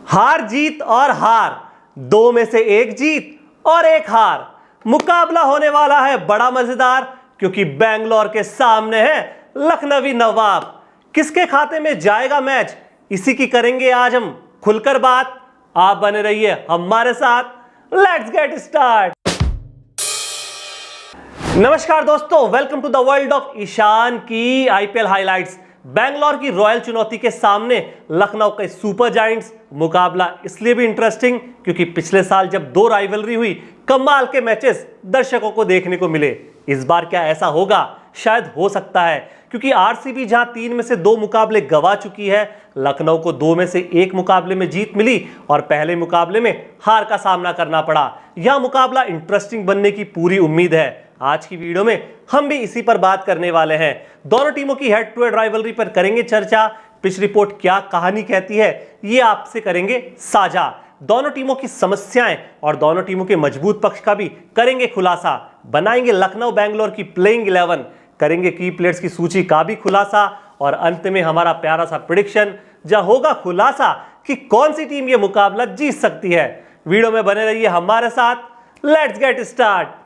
हार जीत और हार, दो में से एक जीत और एक हार। मुकाबला होने वाला है बड़ा मजेदार, क्योंकि बेंगलोर के सामने है लखनवी नवाब। किसके खाते में जाएगा मैच, इसी की करेंगे आज हम खुलकर बात। आप बने रहिए हमारे साथ, लेट्स गेट स्टार्ट। नमस्कार दोस्तों, welcome to the world of Ishan की आईपीएल हाइलाइट्स। बेंगलोर की रॉयल चुनौती के सामने लखनऊ के सुपर जायंट्स। मुकाबला इसलिए भी इंटरेस्टिंग क्योंकि पिछले साल जब दो राइवलरी हुई, कमाल के मैचेस दर्शकों को देखने को मिले। इस बार क्या ऐसा होगा? शायद हो सकता है, क्योंकि आरसीबी जहां 3 में से 2 मुकाबले गंवा चुकी है, लखनऊ को 2 में से 1 मुकाबले में जीत मिली और पहले मुकाबले में हार का सामना करना पड़ा। यह मुकाबला इंटरेस्टिंग बनने की पूरी उम्मीद है। आज की वीडियो में हम भी इसी पर बात करने वाले हैं। दोनों टीमों की हेड टू हेड राइवलरी पर करेंगे चर्चा। पिच रिपोर्ट क्या कहानी कहती है, ये आपसे करेंगे साझा। दोनों टीमों की समस्याएं और दोनों टीमों के मजबूत पक्ष का भी करेंगे खुलासा। बनाएंगे लखनऊ बेंगलोर की प्लेइंग 11, करेंगे की प्लेयर्स की सूची का भी खुलासा और अंत में हमारा प्यारा सा प्रेडिक्शन, जहां होगा खुलासा कि कौन सी टीम ये मुकाबला जीत सकती है। वीडियो में बने रहिए हमारे साथ, लेट्स गेट स्टार्ट।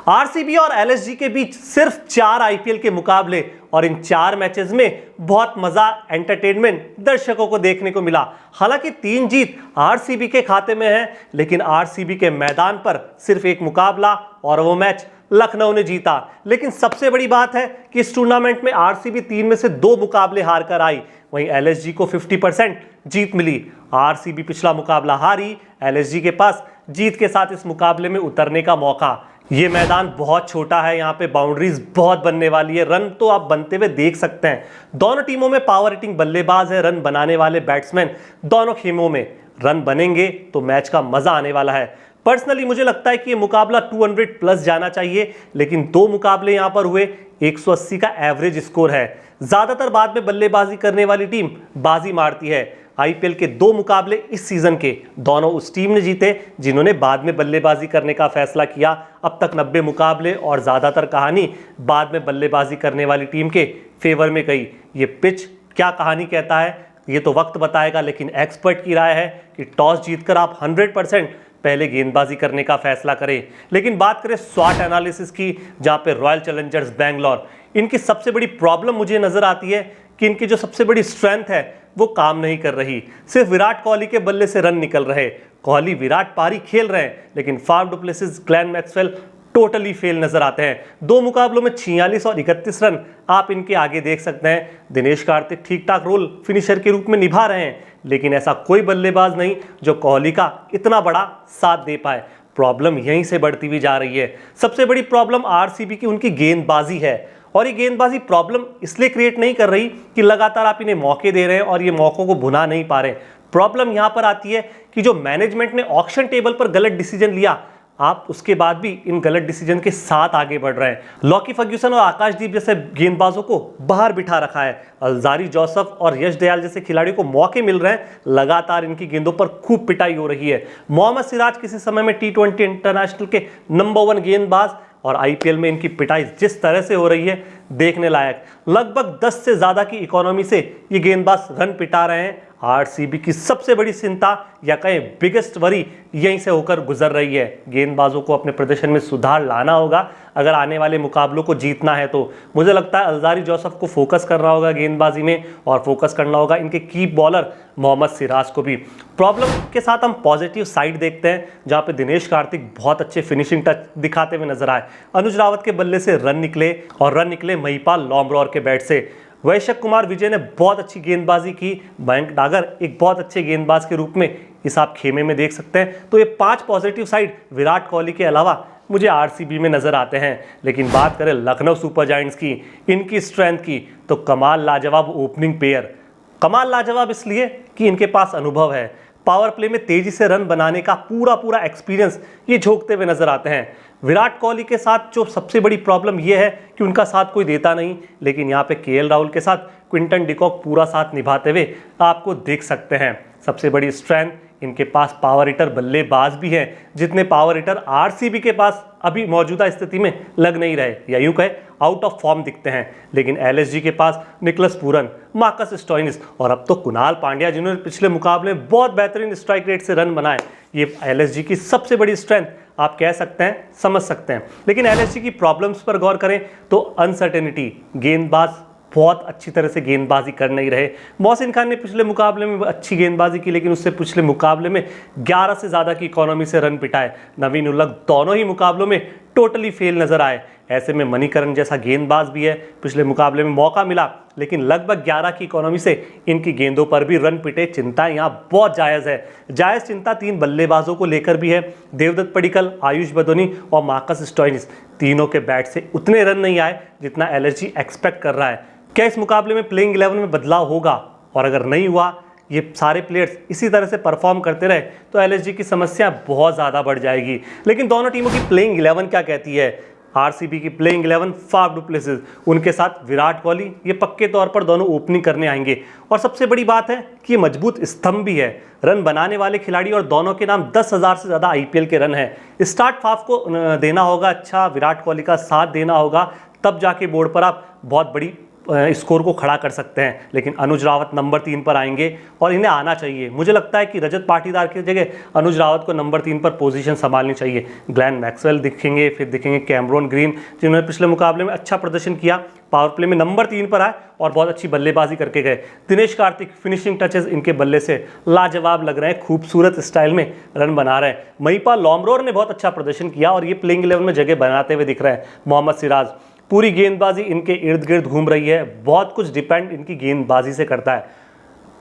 आरसीबी और एलएसजी के बीच सिर्फ 4 आईपीएल के मुकाबले और इन 4 मैचेस में बहुत मजा, एंटरटेनमेंट दर्शकों को देखने को मिला। हालांकि 3 जीत आरसीबी के खाते में है, लेकिन आरसीबी के मैदान पर सिर्फ एक मुकाबला और वो मैच लखनऊ ने जीता। लेकिन सबसे बड़ी बात है कि इस टूर्नामेंट में आरसीबी 3 में से 2 मुकाबले हार कर आई, वहीं एलएसजी को 50% जीत मिली। आरसीबी पिछला मुकाबला हारी, एलएसजी के पास जीत के साथ इस मुकाबले में उतरने का मौका। ये मैदान बहुत छोटा है, यहाँ पे बाउंड्रीज बहुत बनने वाली है, रन तो आप बनते हुए देख सकते हैं। दोनों टीमों में पावर हिटिंग बल्लेबाज है, रन बनाने वाले बैट्समैन। दोनों खेमों में रन बनेंगे तो मैच का मजा आने वाला है। पर्सनली मुझे लगता है कि ये मुकाबला 200 प्लस जाना चाहिए, लेकिन 2 मुकाबले यहाँ पर हुए, 180 का एवरेज स्कोर है। ज्यादातर बाद में बल्लेबाजी करने वाली टीम बाजी मारती है। आईपीएल के 2 मुकाबले इस सीजन के दोनों उस टीम ने जीते जिन्होंने बाद में बल्लेबाजी करने का फैसला किया। अब तक 90 मुकाबले और ज्यादातर कहानी बाद में बल्लेबाजी करने वाली टीम के फेवर में गई। ये पिच क्या कहानी कहता है ये तो वक्त बताएगा, लेकिन एक्सपर्ट की राय है कि टॉस जीतकर आप 100% पहले गेंदबाजी करने का फैसला करें। लेकिन बात करें स्वॉट एनालिसिस की, जहां पे रॉयल चैलेंजर्स बेंगलोर, इनकी सबसे बड़ी प्रॉब्लम मुझे नजर आती है कि इनकी जो सबसे बड़ी स्ट्रेंथ है वो काम नहीं कर रही। सिर्फ विराट कोहली के बल्ले से रन निकल रहे। कोहली विराट पारी खेल रहे हैं, लेकिन Faf du Plessis, Glenn Maxwell totally fail नजर आते हैं। 2 मुकाबलों में 46 और 31 रन आप इनके आगे देख सकते हैं। दिनेश कार्तिक ठीक ठाक रोल फिनिशर के रूप में निभा रहे हैं, लेकिन ऐसा कोई बल्लेबाज नहीं जो कोहली का इतना बड़ा साथ दे पाए। प्रॉब्लम यहीं से बढ़ती हुई जा रही है। सबसे बड़ी प्रॉब्लम आरसीबी की उनकी गेंदबाजी है, और ये गेंदबाजी प्रॉब्लम इसलिए क्रिएट नहीं कर रही कि लगातार आप इन्हें मौके दे रहे हैं और ये मौकों को भुना नहीं पा रहे। प्रॉब्लम यहां पर आती है कि जो मैनेजमेंट ने ऑक्शन टेबल पर गलत डिसीजन लिया, आप उसके बाद भी इन गलत डिसीजन के साथ आगे बढ़ रहे हैं। लॉकी फर्ग्यूसन और आकाशदीप जैसे गेंदबाजों को बाहर बिठा रखा है। अलजारी जोसेफ और यश दयाल जैसे खिलाड़ियों को मौके मिल रहे हैं, लगातार इनकी गेंदों पर खूब पिटाई हो रही है। मोहम्मद सिराज किसी समय में T20 इंटरनेशनल के नंबर 1 गेंदबाज, और आईपीएल में इनकी पिटाई जिस तरह से हो रही है देखने लायक। लगभग 10 से ज्यादा की इकोनॉमी से ये गेंदबाज रन पिटा रहे हैं। आरसीबी की सबसे बड़ी चिंता या कहें बिगेस्ट वरी यहीं से होकर गुजर रही है। गेंदबाजों को अपने प्रदर्शन में सुधार लाना होगा अगर आने वाले मुकाबलों को जीतना है। तो मुझे लगता है अलजारी जोसेफ को फोकस करना होगा गेंदबाजी में, और फोकस करना होगा इनके की बॉलर मोहम्मद सिराज को भी। प्रॉब्लम के साथ हम पॉजिटिव साइड देखते हैं, जहां पे दिनेश कार्तिक बहुत अच्छे फिनिशिंग टच दिखाते हुए नजर आए। अनुज रावत के बल्ले से रन निकले, और रन निकले महिपाल लॉम्ब्रॉर के बैट से। वैशक कुमार विजय ने बहुत अच्छी गेंदबाजी की। मयंक डागर एक बहुत अच्छे गेंदबाज के रूप में इस आप खेमे में देख सकते हैं। तो ये 5 पॉजिटिव साइड विराट कोहली के अलावा मुझे आरसीबी में नजर आते हैं। लेकिन बात करें लखनऊ सुपर जायंट्स की, इनकी स्ट्रेंथ की, तो कमाल लाजवाब ओपनिंग पेयर। कमाल लाजवाब इसलिए कि इनके पास अनुभव है, पावर प्ले में तेजी से रन बनाने का पूरा एक्सपीरियंस ये झोंकते हुए नजर आते हैं। विराट कोहली के साथ जो सबसे बड़ी प्रॉब्लम ये है कि उनका साथ कोई देता नहीं, लेकिन यहाँ पे केएल राहुल के साथ क्विंटन डिकॉक पूरा साथ निभाते हुए आपको देख सकते हैं। सबसे बड़ी स्ट्रेंथ इनके पास पावर हिटर बल्लेबाज भी हैं, जितने पावर हिटर आरसीबी के पास अभी मौजूदा स्थिति में लग नहीं रहे, या यूं कहे आउट ऑफ फॉर्म दिखते हैं। लेकिन एलएसजी के पास निकलस पूरन, मार्कस स्टोइनिस और अब तो कुणाल पांड्या, जिन्होंने पिछले मुकाबले में बहुत बेहतरीन स्ट्राइक रेट से रन बनाए, ये एलएसजी की सबसे बड़ी स्ट्रेंथ आप कह सकते हैं, समझ सकते हैं। लेकिन एलएसजी की प्रॉब्लम्स पर गौर करें तो अनसर्टेनिटी, गेंदबाज बहुत अच्छी तरह से गेंदबाजी कर नहीं रहे। मोहसिन खान ने पिछले मुकाबले में अच्छी गेंदबाजी की, लेकिन उससे पिछले मुकाबले में 11 से ज़्यादा की इकोनॉमी से रन पिटाए। नवीन उल्लक दोनों ही मुकाबलों में टोटली फेल नजर आए। ऐसे में मणिकरण जैसा गेंदबाज भी है, पिछले मुकाबले में मौका मिला, लेकिन लगभग 11 की इकोनॉमी से इनकी गेंदों पर भी रन पिटे। चिंता यहाँ बहुत जायज़ है। जायज़ चिंता 3 बल्लेबाजों को लेकर भी है। देवदत्त पडिक्कल, आयुष बदोनी और मार्कस स्टोइनिस, तीनों के बैट से उतने रन नहीं आए जितना एलएसजी एक्सपेक्ट कर रहा है। क्या इस मुकाबले में प्लेइंग 11 में बदलाव होगा? और अगर नहीं हुआ, ये सारे प्लेयर्स इसी तरह से परफॉर्म करते रहे, तो एलएसजी की समस्या बहुत ज़्यादा बढ़ जाएगी। लेकिन दोनों टीमों की प्लेइंग 11 क्या कहती है? आरसीबी की प्लेइंग 11 फाफ डु प्लेसिस, उनके साथ विराट कोहली, ये पक्के तौर पर दोनों ओपनिंग करने आएंगे। और सबसे बड़ी बात है कि ये मजबूत स्तंभ भी है, रन बनाने वाले खिलाड़ी, और दोनों के नाम 10,000 से ज़्यादा आईपीएल के रन है। स्टार्ट फाफ को देना होगा अच्छा, विराट कोहली का साथ देना होगा, तब जाके बोर्ड पर आप बहुत बड़ी स्कोर को खड़ा कर सकते हैं। लेकिन अनुज रावत नंबर 3 पर आएंगे और इन्हें आना चाहिए। मुझे लगता है कि रजत पाटीदार की जगह अनुज रावत को नंबर 3 पर पोजीशन संभालनी चाहिए। ग्लेन मैक्सवेल दिखेंगे, फिर दिखेंगे कैमरॉन ग्रीन, जिन्होंने पिछले मुकाबले में अच्छा प्रदर्शन किया, पावर प्ले में नंबर 3 पर आए और बहुत अच्छी बल्लेबाजी करके गए। दिनेश कार्तिक, फिनिशिंग टचेस इनके बल्ले से लाजवाब लग रहे हैं, खूबसूरत स्टाइल में रन बना रहे हैं। महिपाल लॉमरोर ने बहुत अच्छा प्रदर्शन किया और ये प्लेइंग 11 में जगह बनाते हुए दिख रहे हैं। मोहम्मद सिराज, पूरी गेंदबाजी इनके इर्द गिर्द घूम रही है, बहुत कुछ डिपेंड इनकी गेंदबाजी से करता है।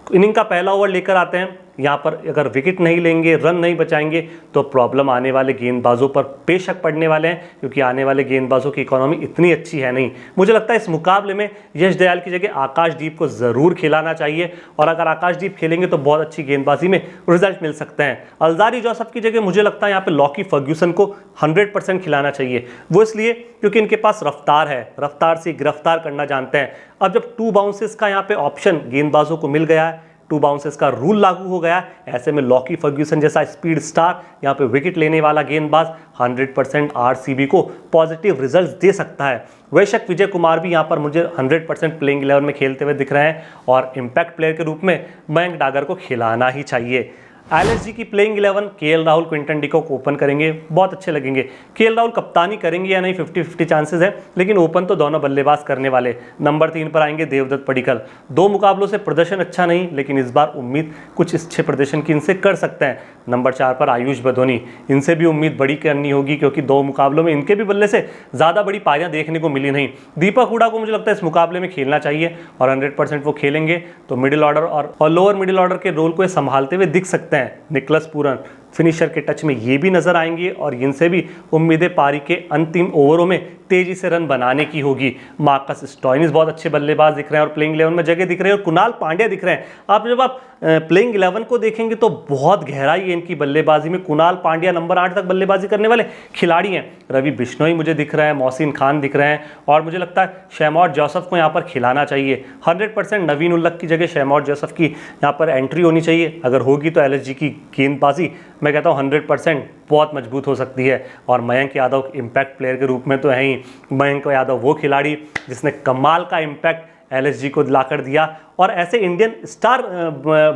इनिंग का पहला ओवर लेकर आते हैं, यहाँ पर अगर विकेट नहीं लेंगे, रन नहीं बचाएंगे, तो प्रॉब्लम आने वाले गेंदबाजों पर बेशक पड़ने वाले हैं, क्योंकि आने वाले गेंदबाजों की इकोनॉमी इतनी अच्छी है नहीं। मुझे लगता है इस मुकाबले में यश दयाल की जगह आकाशदीप को ज़रूर खिलाना चाहिए, और अगर आकाशदीप खेलेंगे तो बहुत अच्छी गेंदबाजी में रिजल्ट मिल सकते हैं। अलजारी जोसेफ की जगह मुझे लगता है यहाँ पर लॉकी फर्ग्यूसन को 100% खिलाना चाहिए। वो इसलिए क्योंकि इनके पास रफ्तार है, रफ्तार से गिरफ्तार करना जानते हैं। अब जब 2 बाउंसेस का यहाँ पे ऑप्शन गेंदबाजों को मिल गया है, 2 बाउंसेस का रूल लागू हो गया, ऐसे में लॉकी फर्ग्यूसन जैसा स्पीड स्टार, यहाँ पे विकेट लेने वाला गेंदबाज 100% आरसीबी को पॉजिटिव रिजल्ट्स दे सकता है। बेशक विजय कुमार भी यहाँ पर मुझे 100% प्लेइंग 11 में खेलते हुए दिख रहे हैं, और इम्पैक्ट प्लेयर के रूप में मयंक डागर को खिलाना ही चाहिए। एलएसजी की playing 11 KL Rahul, Quinton de Kock open करेंगे, बहुत अच्छे लगेंगे। केएल राहुल कप्तानी करेंगे या नहीं 50-50 चांसेस है, लेकिन ओपन तो दोनों बल्लेबाज करने वाले। नंबर 3 पर आएंगे देवदत्त पडिक्कल। 2 मुकाबलों से प्रदर्शन अच्छा नहीं, लेकिन इस बार उम्मीद कुछ अच्छे प्रदर्शन की इनसे कर सकते हैं। नंबर 4 पर आयुष बदोनी, इनसे भी उम्मीद बड़ी करनी होगी, क्योंकि 2 मुकाबलों में इनके भी बल्ले से ज़्यादा बड़ी पारियां देखने को मिली नहीं। दीपक हुडा को मुझे लगता है इस मुकाबले में खेलना चाहिए, और 100% वो खेलेंगे तो मिडिल ऑर्डर और लोअर मिडिल ऑर्डर के रोल को ये संभालते हुए दिख सकते हैं। निकलस पूरन फिनिशर के टच में ये भी नजर आएंगे, और इनसे भी उम्मीदें पारी के अंतिम ओवरों में तेजी से रन बनाने की होगी। मार्कस स्टोइनिस बहुत अच्छे बल्लेबाज दिख रहे हैं और प्लेइंग 11 में जगह दिख रहे हैं, और कुणाल पांड्या दिख रहे हैं। आप जब आप प्लेइंग 11 को देखेंगे तो बहुत गहराई है इनकी बल्लेबाजी में। कुणाल पांड्या नंबर 8 तक बल्लेबाजी करने वाले खिलाड़ी हैं। रवि बिश्नोई मुझे दिख रहा है, मोहसिन खान दिख रहे हैं, और मुझे लगता है शैमॉर जोसेफ को यहाँ पर खिलाना चाहिए। 100% नवीन उल्लक की जगह शैमॉर जोसेफ की यहाँ पर एंट्री होनी चाहिए। अगर होगी तो एलएसजी की गेंदबाजी मैं कहता हूँ 100% बहुत मजबूत हो सकती है। और मयंक यादव इम्पैक्ट प्लेयर के रूप में तो है ही। मयंक यादव वो खिलाड़ी जिसने कमाल का इम्पैक्ट एलएसजी को दिलाकर दिया, और ऐसे इंडियन स्टार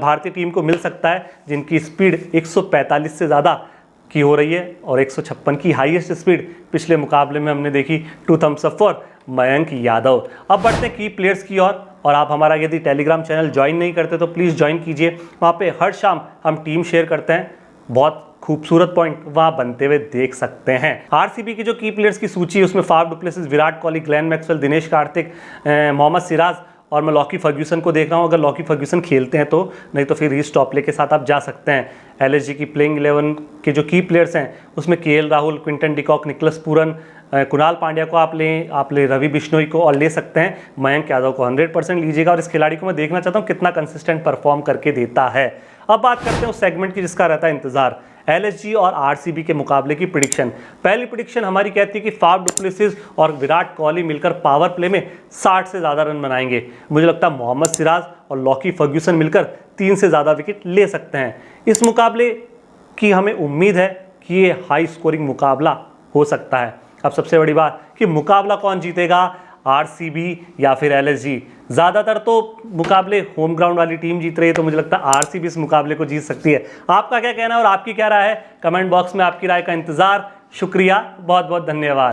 भारतीय टीम को मिल सकता है जिनकी स्पीड 145 से ज़्यादा की हो रही है, और 156 की हाईएस्ट स्पीड पिछले मुकाबले में हमने देखी। 2 thumbs up for Mayank Yadav. अब बढ़ते हैं की प्लेयर्स की ओर, और आप हमारा यदि टेलीग्राम चैनल ज्वाइन नहीं करते तो प्लीज़ ज्वाइन कीजिए। वहाँ पे हर शाम हम टीम शेयर करते हैं, बहुत खूबसूरत पॉइंट वहाँ बनते हुए देख सकते हैं। आरसीबी की जो की प्लेयर्स की सूची है उसमें Faf du Plessis, Virat Kohli, Glenn Maxwell, Dinesh Karthik, Mohammed Siraj, और मैं लॉकी फर्ग्यूसन को देख रहा हूँ। अगर लॉकी फर्ग्यूसन खेलते हैं तो, नहीं तो फिर रीस टॉपले के साथ आप जा सकते हैं। एलएसजी की प्लेइंग 11 के जो की प्लेयर्स हैं उसमें KL Rahul, Quinton de Kock, Nicholas Pooran, Kunal Pandya को आप ले रवि बिश्नोई को, और ले सकते हैं मयंक यादव को। 100% लीजिएगा, और इस खिलाड़ी को मैं देखना चाहता हूँ कितना कंसिस्टेंट परफॉर्म करके देता है। अब बात करते हैं उस सेगमेंट की जिसका रहता है इंतजार, एलएसजी और आरसीबी के मुकाबले की प्रिडिक्शन। पहली प्रिडिक्शन हमारी कहती है कि फाफ डु प्लेसिस और विराट कोहली मिलकर पावर प्ले में 60 से ज़्यादा रन बनाएंगे। मुझे लगता है मोहम्मद सिराज और लॉकी फर्ग्यूसन मिलकर 3 से ज़्यादा विकेट ले सकते हैं। इस मुकाबले की हमें उम्मीद है कि ये हाई स्कोरिंग मुकाबला हो सकता है। अब सबसे बड़ी बात कि मुकाबला कौन जीतेगा, आरसीबी या फिर एलएसजी। ज़्यादातर तो मुकाबले होम ग्राउंड वाली टीम जीत रही है, तो मुझे लगता है आरसीबी इस मुकाबले को जीत सकती है। आपका क्या कहना है और आपकी क्या राय है, कमेंट बॉक्स में आपकी राय का इंतजार। शुक्रिया, बहुत बहुत धन्यवाद।